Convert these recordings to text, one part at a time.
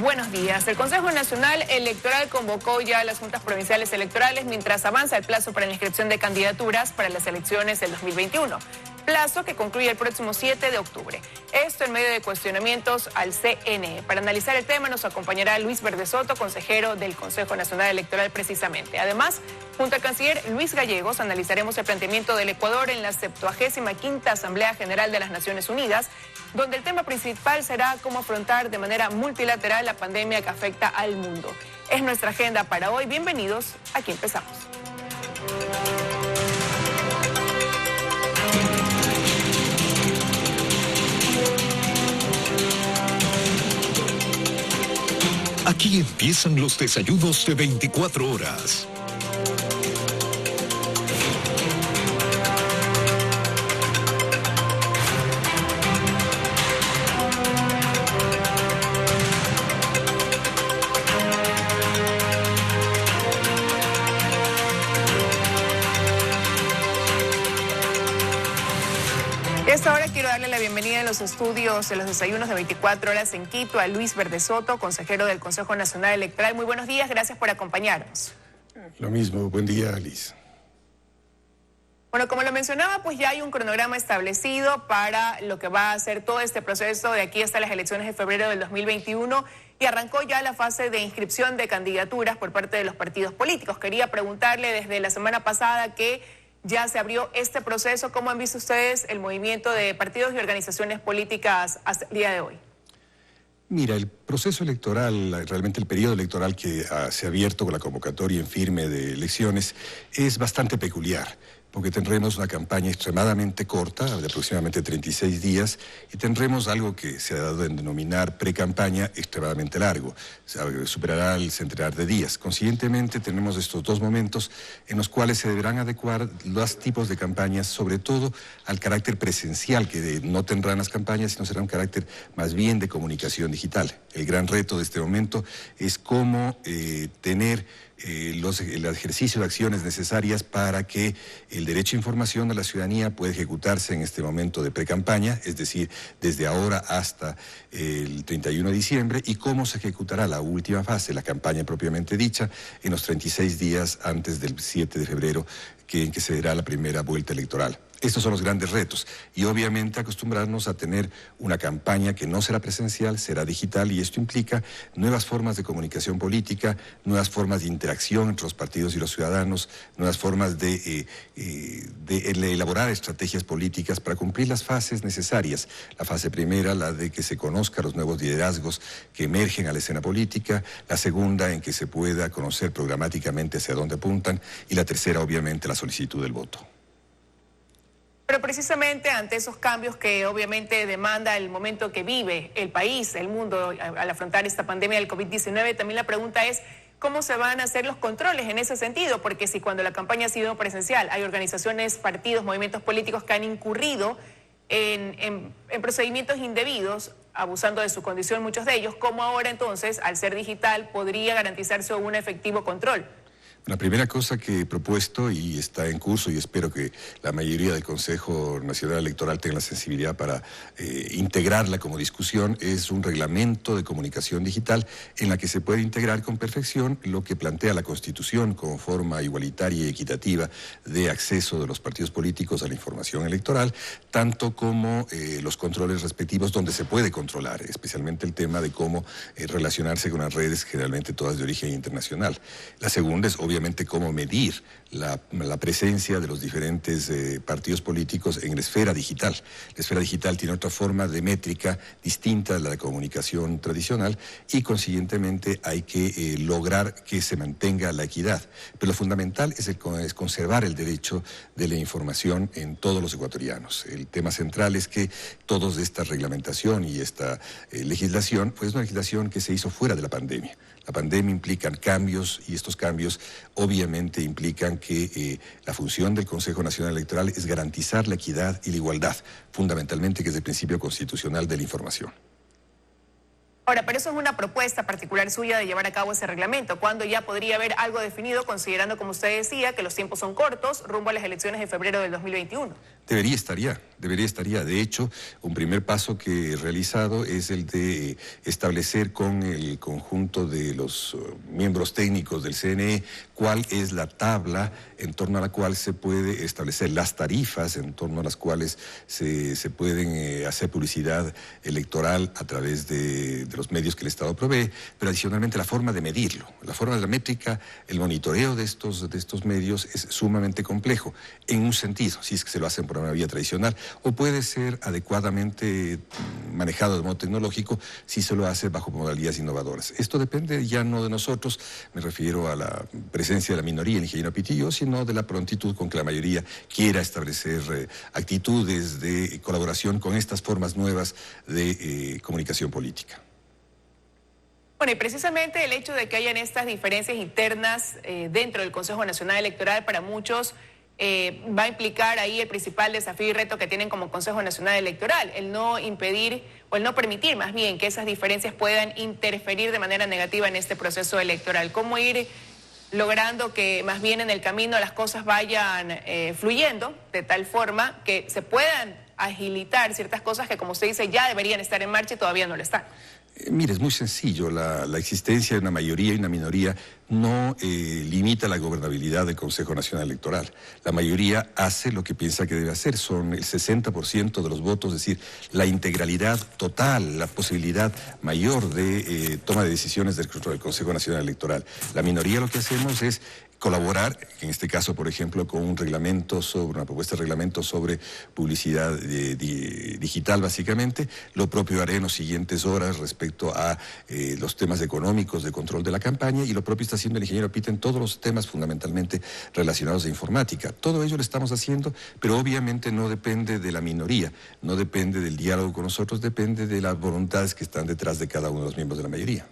buenos días. El Consejo Nacional Electoral convocó ya a las juntas provinciales electorales mientras avanza el plazo para la inscripción de candidaturas para las elecciones del 2021. Plazo que concluye el próximo 7 de octubre. Esto en medio de cuestionamientos al CNE. Para analizar el tema nos acompañará Luis Verdesoto, consejero del Consejo Nacional Electoral precisamente. Además, junto al canciller Luis Gallegos, analizaremos el planteamiento del Ecuador en la 75ª Asamblea General de las Naciones Unidas, donde el tema principal será cómo afrontar de manera multilateral la pandemia que afecta al mundo. Es nuestra agenda para hoy. Bienvenidos, aquí empezamos. Aquí empiezan los desayunos de 24 horas. A esta hora quiero darle la bienvenida en los estudios de los desayunos de 24 horas en Quito a Luis Verdesoto, consejero del Consejo Nacional Electoral. Muy buenos días, gracias por acompañarnos. Lo mismo, buen día, Liz. Bueno, como lo mencionaba, pues ya hay un cronograma establecido para lo que va a ser todo este proceso de aquí hasta las elecciones de febrero del 2021 y arrancó ya la fase de inscripción de candidaturas por parte de los partidos políticos. Quería preguntarle desde la semana pasada que ya se abrió este proceso. ¿Cómo han visto ustedes el movimiento de partidos y organizaciones políticas hasta el día de hoy? Mira, el proceso electoral, realmente el periodo electoral que se ha abierto con la convocatoria en firme de elecciones es bastante peculiar, porque tendremos una campaña extremadamente corta, de aproximadamente 36 días, y tendremos algo que se ha dado en denominar pre-campaña extremadamente largo, o sea, superará el centenar de días. Consiguientemente, tenemos estos dos momentos en los cuales se deberán adecuar los tipos de campañas, sobre todo al carácter presencial, que no tendrán las campañas, sino será un carácter más bien de comunicación digital. El gran reto de este momento es cómo tener el ejercicio de acciones necesarias para que el derecho a información de la ciudadanía pueda ejecutarse en este momento de precampaña, es decir, desde ahora hasta el 31 de diciembre, y cómo se ejecutará la última fase, la campaña propiamente dicha, en los 36 días antes del 7 de febrero, en que se dará la primera vuelta electoral. Estos son los grandes retos y obviamente acostumbrarnos a tener una campaña que no será presencial, será digital, y esto implica nuevas formas de comunicación política, nuevas formas de interacción entre los partidos y los ciudadanos, nuevas formas de elaborar estrategias políticas para cumplir las fases necesarias. La fase primera, la de que se conozca los nuevos liderazgos que emergen a la escena política, la segunda en que se pueda conocer programáticamente hacia dónde apuntan, y la tercera obviamente la solicitud del voto. Pero precisamente ante esos cambios que obviamente demanda el momento que vive el país, el mundo, al afrontar esta pandemia del COVID-19, también la pregunta es cómo se van a hacer los controles en ese sentido, porque si cuando la campaña ha sido presencial hay organizaciones, partidos, movimientos políticos que han incurrido en procedimientos indebidos, abusando de su condición muchos de ellos, ¿cómo ahora entonces, al ser digital, podría garantizarse un efectivo control? La primera cosa que he propuesto y está en curso, y espero que la mayoría del Consejo Nacional Electoral tenga la sensibilidad para integrarla como discusión, es un reglamento de comunicación digital en la que se puede integrar con perfección lo que plantea la Constitución como forma igualitaria y equitativa de acceso de los partidos políticos a la información electoral, tanto como los controles respectivos donde se puede controlar, especialmente el tema de cómo relacionarse con las redes, generalmente todas de origen internacional. La segunda es obviamente cómo medir la presencia de los diferentes partidos políticos en la esfera digital. La esfera digital tiene otra forma de métrica distinta a la de comunicación tradicional y consiguientemente hay que lograr que se mantenga la equidad. Pero lo fundamental es conservar el derecho de la información en todos los ecuatorianos. El tema central es que toda esta reglamentación y esta legislación, pues es una legislación que se hizo fuera de la pandemia. La pandemia implica cambios y estos cambios obviamente implican que la función del Consejo Nacional Electoral es garantizar la equidad y la igualdad, fundamentalmente, que es el principio constitucional de la información. Ahora, pero eso es una propuesta particular suya de llevar a cabo ese reglamento. ¿Cuándo ya podría haber algo definido, considerando, como usted decía, que los tiempos son cortos, rumbo a las elecciones de febrero del 2021? Debería estar ya. De hecho, un primer paso que he realizado es el de establecer con el conjunto de los miembros técnicos del CNE cuál es la tabla en torno a la cual se puede establecer las tarifas, en torno a las cuales se pueden hacer publicidad electoral a través de los medios que el Estado provee, pero adicionalmente la forma de medirlo, la forma de la métrica, el monitoreo de estos medios es sumamente complejo, en un sentido, si es que se lo hacen por una vía tradicional, o puede ser adecuadamente manejado de modo tecnológico si se lo hace bajo modalidades innovadoras. Esto depende ya no de nosotros, me refiero a la presencia de la minoría, el ingeniero Pitillo, sino de la prontitud con que la mayoría quiera establecer actitudes de colaboración con estas formas nuevas de comunicación política. Bueno, y precisamente el hecho de que hayan estas diferencias internas dentro del Consejo Nacional Electoral para muchos va a implicar ahí el principal desafío y reto que tienen como Consejo Nacional Electoral, el no impedir o el no permitir más bien que esas diferencias puedan interferir de manera negativa en este proceso electoral. ¿Cómo ir logrando que más bien en el camino las cosas vayan fluyendo de tal forma que se puedan agilitar ciertas cosas que, como usted dice, ya deberían estar en marcha y todavía no lo están? Mire, es muy sencillo. La existencia de una mayoría y una minoría no limita la gobernabilidad del Consejo Nacional Electoral. La mayoría hace lo que piensa que debe hacer. Son el 60% de los votos, es decir, la integralidad total, la posibilidad mayor de toma de decisiones del Consejo Nacional Electoral. La minoría lo que hacemos es colaborar, en este caso, por ejemplo, con un reglamento sobre, una propuesta de reglamento sobre publicidad digital, básicamente. Lo propio haré en las siguientes horas respecto a los temas económicos de control de la campaña, y lo propio está haciendo el ingeniero Pita en todos los temas fundamentalmente relacionados a informática. Todo ello lo estamos haciendo, pero obviamente no depende de la minoría, no depende del diálogo con nosotros, depende de las voluntades que están detrás de cada uno de los miembros de la mayoría.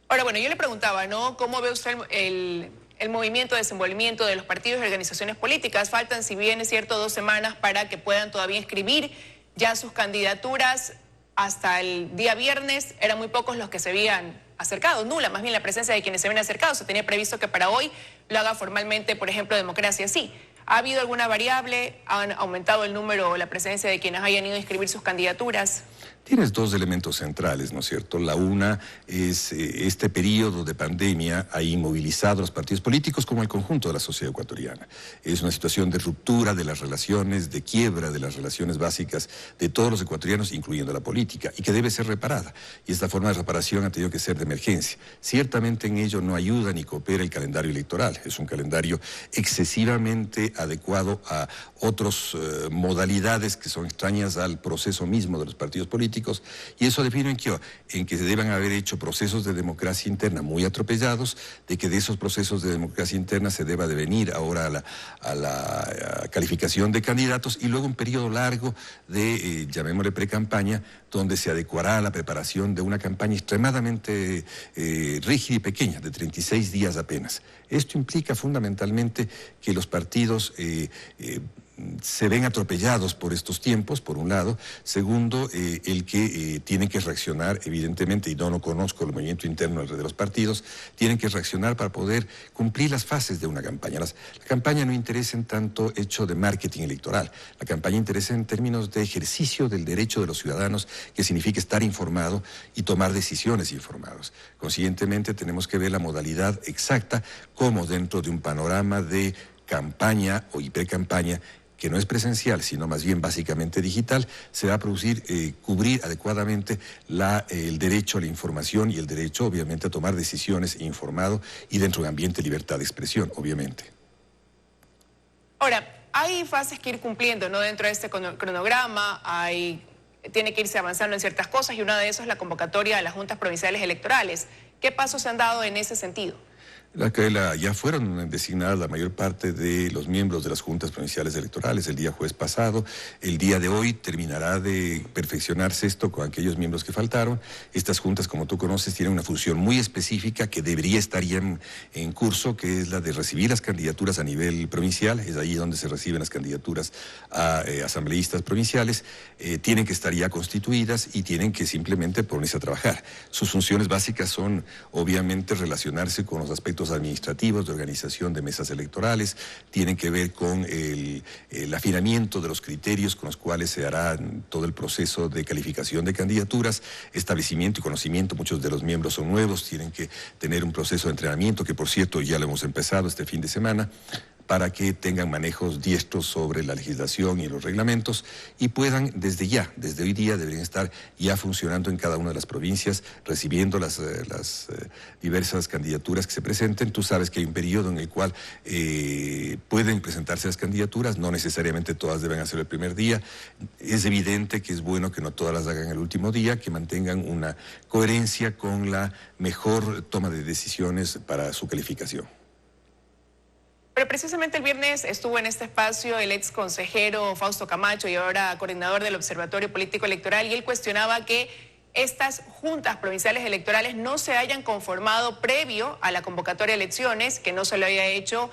Ahora, bueno, yo le preguntaba, ¿no? ¿Cómo ve usted el movimiento de desenvolvimiento de los partidos y organizaciones políticas? Faltan, si bien es cierto, 2 semanas para que puedan todavía inscribir ya sus candidaturas. Hasta el día viernes eran muy pocos los que se habían acercado, nula más bien la presencia de quienes se habían acercado. Se tenía previsto que para hoy lo haga formalmente, por ejemplo, Democracia Sí. ¿Ha habido alguna variable? ¿Han aumentado el número o la presencia de quienes hayan ido a inscribir sus candidaturas? Tienes 2 elementos centrales, ¿no es cierto? La una es este periodo de pandemia ha inmovilizado a los partidos políticos como el conjunto de la sociedad ecuatoriana. Es una situación de ruptura de las relaciones, de quiebra de las relaciones básicas de todos los ecuatorianos, incluyendo la política, y que debe ser reparada. Y esta forma de reparación ha tenido que ser de emergencia. Ciertamente en ello no ayuda ni coopera el calendario electoral. Es un calendario excesivamente adecuado a otras modalidades que son extrañas al proceso mismo de los partidos políticos, y eso define en que se deban haber hecho procesos de democracia interna muy atropellados, de que de esos procesos de democracia interna se deba de venir ahora a la calificación de candidatos, y luego un periodo largo de, llamémosle precampaña, donde se adecuará a la preparación de una campaña extremadamente rígida y pequeña, de 36 días apenas. Esto implica fundamentalmente que los partidos se ven atropellados por estos tiempos, por un lado. Segundo, el que tienen que reaccionar, evidentemente, y no conozco el movimiento interno de los partidos, tienen que reaccionar para poder cumplir las fases de una campaña. La campaña no interesa en tanto hecho de marketing electoral. La campaña interesa en términos de ejercicio del derecho de los ciudadanos, que significa estar informado y tomar decisiones informados. Consiguientemente, tenemos que ver la modalidad exacta, como dentro de un panorama de campaña o precampaña, que no es presencial, sino más bien básicamente digital, se va a producir, cubrir adecuadamente el derecho a la información y el derecho, obviamente, a tomar decisiones informado y dentro de un ambiente de libertad de expresión, obviamente. Ahora, hay fases que ir cumpliendo, ¿no? Dentro de este cronograma tiene que irse avanzando en ciertas cosas, y una de esas es la convocatoria de las juntas provinciales electorales. ¿Qué pasos se han dado en ese sentido? Ya fueron designadas la mayor parte de los miembros de las juntas provinciales electorales el día jueves pasado. El día de hoy terminará de perfeccionarse esto con aquellos miembros que faltaron. Estas juntas, como tú conoces, tienen una función muy específica que debería estar ya en curso, que es la de recibir las candidaturas a nivel provincial. Es ahí donde se reciben las candidaturas a asambleístas provinciales. Tienen que estar ya constituidas y tienen que simplemente ponerse a trabajar. Sus funciones básicas son, obviamente, relacionarse con los aspectos administrativos de organización de mesas electorales, tienen que ver con el afinamiento de los criterios con los cuales se hará todo el proceso de calificación de candidaturas, establecimiento y conocimiento. Muchos de los miembros son nuevos, tienen que tener un proceso de entrenamiento que, por cierto, ya lo hemos empezado este fin de semana, para que tengan manejos diestros sobre la legislación y los reglamentos y puedan desde hoy día deberían estar ya funcionando en cada una de las provincias, recibiendo las diversas candidaturas que se presenten. Tú sabes que hay un periodo en el cual pueden presentarse las candidaturas, no necesariamente todas deben hacerlo el primer día. Es evidente que es bueno que no todas las hagan el último día, que mantengan una coherencia con la mejor toma de decisiones para su calificación. Pero precisamente el viernes estuvo en este espacio el ex consejero Fausto Camacho y ahora coordinador del Observatorio Político Electoral, y él cuestionaba que estas juntas provinciales electorales no se hayan conformado previo a la convocatoria de elecciones, que no se lo haya hecho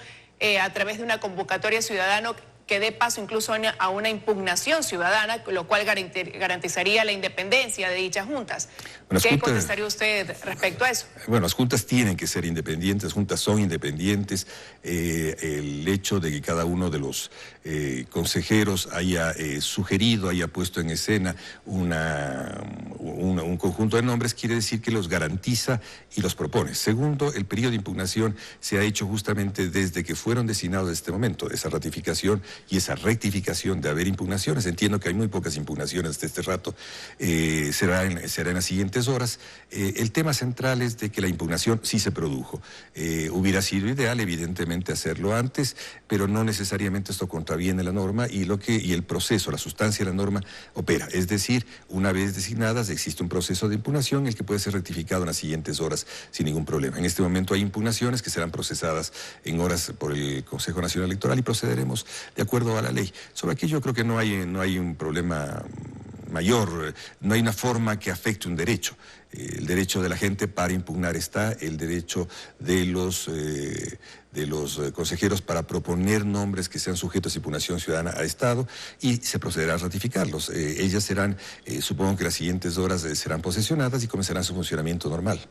a través de una convocatoria ciudadana que dé paso incluso a una impugnación ciudadana, lo cual garantizaría la independencia de dichas juntas. Bueno, ¿qué contestaría usted respecto a eso? Bueno, las juntas tienen que ser independientes, las juntas son independientes. El hecho de que cada uno de los consejeros haya sugerido, haya puesto en escena un conjunto de nombres, quiere decir que los garantiza y los propone. Segundo, el periodo de impugnación se ha hecho justamente desde que fueron designados en este momento. Esa ratificación y esa rectificación de haber impugnaciones, entiendo que hay muy pocas impugnaciones hasta este rato, será en las siguientes horas. El tema central es de que la impugnación sí se produjo. Hubiera sido ideal, evidentemente, hacerlo antes, pero no necesariamente esto contraviene la norma y el proceso, la sustancia de la norma opera. Es decir, una vez designadas existe un proceso de impugnación el que puede ser rectificado en las siguientes horas sin ningún problema. En este momento hay impugnaciones que serán procesadas en horas por el Consejo Nacional Electoral y procederemos de acuerdo a la ley. Sobre aquello creo que no hay un problema mayor, no hay una forma que afecte un derecho. El derecho de la gente para impugnar está, el derecho de los consejeros para proponer nombres que sean sujetos a impugnación ciudadana a Estado, y se procederá a ratificarlos. Ellas serán, supongo que las siguientes horas serán posesionadas y comenzarán su funcionamiento normal.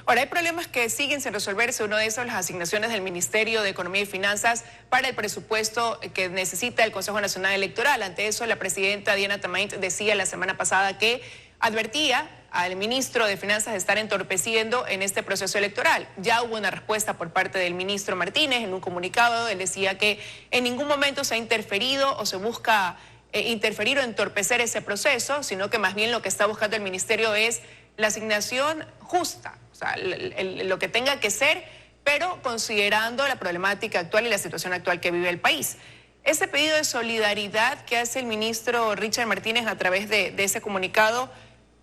Ahora, hay problemas que siguen sin resolverse. Uno de esos, las asignaciones del Ministerio de Economía y Finanzas para el presupuesto que necesita el Consejo Nacional Electoral. Ante eso, la presidenta Diana Tamaint decía la semana pasada que advertía al ministro de Finanzas de estar entorpeciendo en este proceso electoral. Ya hubo una respuesta por parte del ministro Martínez en un comunicado. Él decía que en ningún momento se ha interferido o se busca interferir o entorpecer ese proceso, sino que más bien lo que está buscando el ministerio es la asignación justa, o sea, lo que tenga que ser, pero considerando la problemática actual y la situación actual que vive el país. Ese pedido de solidaridad que hace el ministro Richard Martínez a través de ese comunicado,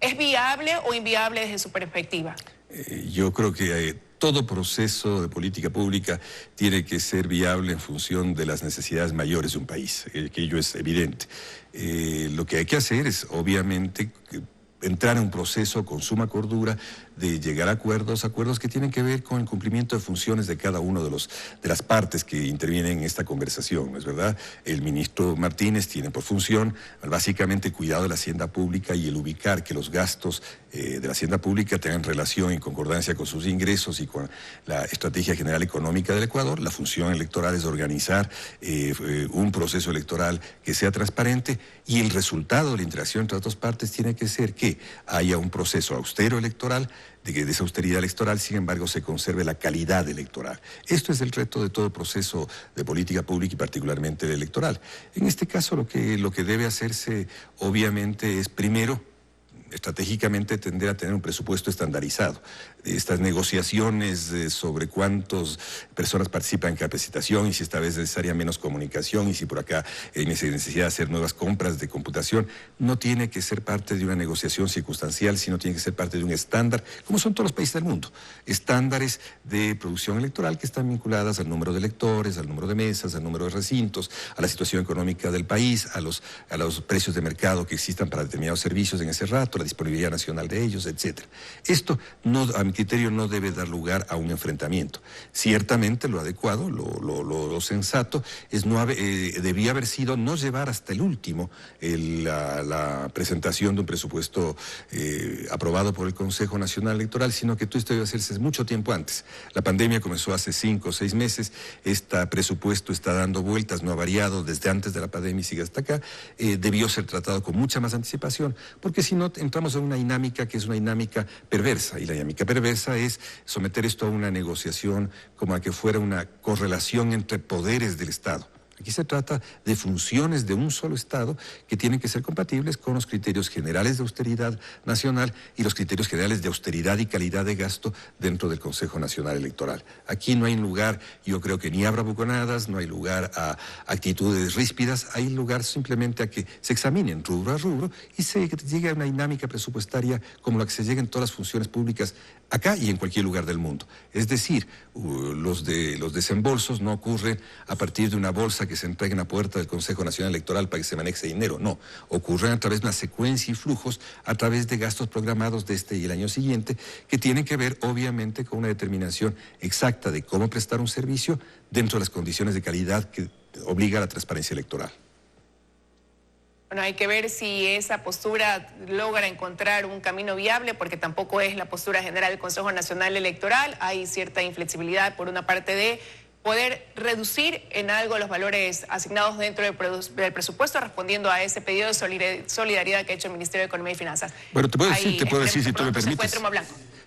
¿es viable o inviable desde su perspectiva? Yo creo que todo proceso de política pública tiene que ser viable en función de las necesidades mayores de un país, que ello es evidente. Lo que hay que hacer es, obviamente, entrar en un proceso con suma cordura de llegar a acuerdos que tienen que ver con el cumplimiento de funciones de cada uno de las partes que intervienen en esta conversación, ¿no es verdad? El ministro Martínez tiene por función básicamente el cuidado de la hacienda pública y el ubicar que los gastos de la hacienda pública tengan relación y concordancia con sus ingresos y con la estrategia general económica del Ecuador. La función electoral es organizar un proceso electoral que sea transparente, y el resultado de la interacción entre las dos partes tiene que ser que haya un proceso austero electoral, de que de esa austeridad electoral, sin embargo, se conserve la calidad electoral. Esto es el reto de todo proceso de política pública y particularmente el electoral. En este caso, lo que debe hacerse, obviamente, es primero estratégicamente tender a tener un presupuesto estandarizado. Estas negociaciones sobre cuántas personas participan en capacitación y si esta vez es necesaria menos comunicación y si por acá hay necesidad de hacer nuevas compras de computación, no tiene que ser parte de una negociación circunstancial, sino tiene que ser parte de un estándar, como son todos los países del mundo. Estándares de producción electoral que están vinculadas al número de electores, al número de mesas, al número de recintos, a la situación económica del país, a los precios de mercado que existan para determinados servicios en ese rato, la disponibilidad nacional de ellos, etc. Esto, a mi criterio, no debe dar lugar a un enfrentamiento. Ciertamente lo adecuado, lo sensato, debía haber sido no llevar hasta el último la presentación de un presupuesto aprobado por el Consejo Nacional Electoral, sino que todo esto debe hacerse mucho tiempo antes. La pandemia comenzó hace 5 o 6 meses, este presupuesto está dando vueltas, no ha variado desde antes de la pandemia y sigue hasta acá, debió ser tratado con mucha más anticipación, porque si no entramos en una dinámica que es una dinámica perversa, y la dinámica perversa es someter esto a una negociación como a que fuera una correlación entre poderes del Estado. Aquí se trata de funciones de un solo Estado que tienen que ser compatibles con los criterios generales de austeridad nacional y los criterios generales de austeridad y calidad de gasto dentro del Consejo Nacional Electoral. Aquí no hay lugar, yo creo que ni a bravuconadas, no hay lugar a actitudes ríspidas, hay lugar simplemente a que se examinen rubro a rubro y se llegue a una dinámica presupuestaria como la que se llega en todas las funciones públicas acá y en cualquier lugar del mundo. Es decir, los desembolsos no ocurren a partir de una bolsa que se entrega en la puerta del Consejo Nacional Electoral para que se maneje dinero, no. Ocurren a través de una secuencia y flujos, a través de gastos programados de este y el año siguiente, que tienen que ver obviamente con una determinación exacta de cómo prestar un servicio dentro de las condiciones de calidad que obliga a la transparencia electoral. Bueno, hay que ver si esa postura logra encontrar un camino viable, porque tampoco es la postura general del Consejo Nacional Electoral. Hay cierta inflexibilidad por una parte de poder reducir en algo los valores asignados dentro del presupuesto, respondiendo a ese pedido de solidaridad que ha hecho el Ministerio de Economía y Finanzas. Bueno, te puedo decir, si tú me permites.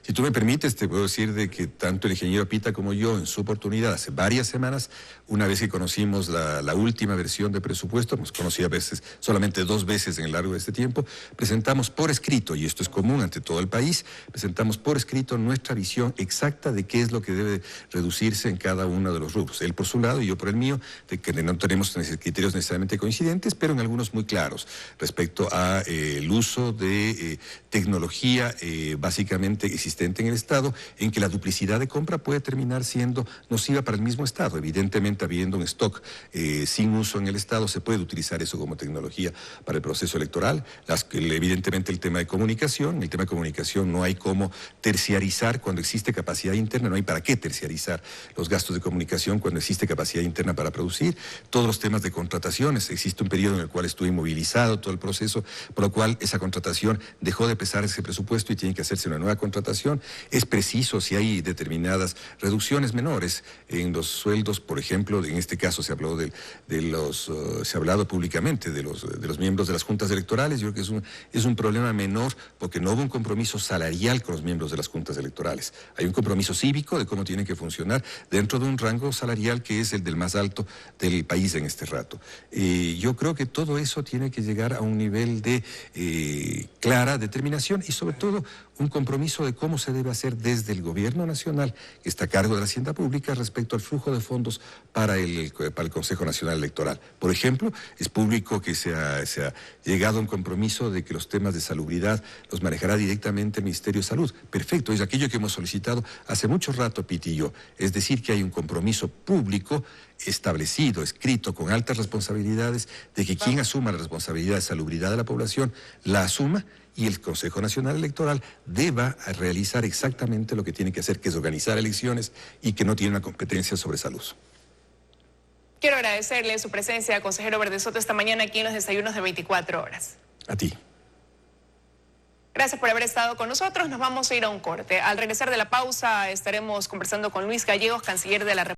Si tú me permites, te puedo decir de que tanto el ingeniero Pita como yo, en su oportunidad, hace varias semanas, una vez que conocimos la última versión de presupuesto, hemos conocido a veces, solamente 2 veces en el largo de este tiempo, presentamos por escrito, y esto es común ante todo el país, presentamos por escrito nuestra visión exacta de qué es lo que debe reducirse en cada uno de los rubros. Él por su lado y yo por el mío, de que no tenemos criterios necesariamente coincidentes, pero en algunos muy claros, respecto a el uso de tecnología básicamente existente en el Estado, en que la duplicidad de compra puede terminar siendo nociva para el mismo Estado. Evidentemente, habiendo un stock sin uso en el Estado, se puede utilizar eso como tecnología para el proceso electoral. Evidentemente, el tema de comunicación no hay cómo terciarizar cuando existe capacidad interna, no hay para qué terciarizar los gastos de comunicación cuando existe capacidad interna para producir. Todos los temas de contrataciones, existe un periodo en el cual estuvo inmovilizado todo el proceso, por lo cual esa contratación dejó de pesar ese presupuesto y tiene que hacerse una nueva contratación. Es preciso, si hay determinadas reducciones menores en los sueldos, por ejemplo, en este caso se habló se ha hablado públicamente de los miembros de las juntas electorales. Yo creo que es un problema menor porque no hubo un compromiso salarial con los miembros de las juntas electorales. Hay un compromiso cívico de cómo tienen que funcionar dentro de un rango salarial que es el del más alto del país en este rato. Yo creo que todo eso tiene que llegar a un nivel de clara determinación y sobre todo un compromiso de cómo se debe hacer desde el gobierno nacional, que está a cargo de la hacienda pública, respecto al flujo de fondos para el Consejo Nacional Electoral. Por ejemplo, es público que se ha llegado a un compromiso de que los temas de salubridad los manejará directamente el Ministerio de Salud. Perfecto, es aquello que hemos solicitado hace mucho rato, Piti y yo. Es decir, que hay un compromiso público establecido, escrito, con altas responsabilidades, de que quien asuma la responsabilidad de salubridad de la población, la asuma, y el Consejo Nacional Electoral deba realizar exactamente lo que tiene que hacer, que es organizar elecciones y que no tiene una competencia sobre salud. Quiero agradecerle su presencia, consejero Verde Soto, esta mañana aquí en los desayunos de 24 horas. A ti. Gracias por haber estado con nosotros. Nos vamos a ir a un corte. Al regresar de la pausa estaremos conversando con Luis Gallegos, canciller de la República.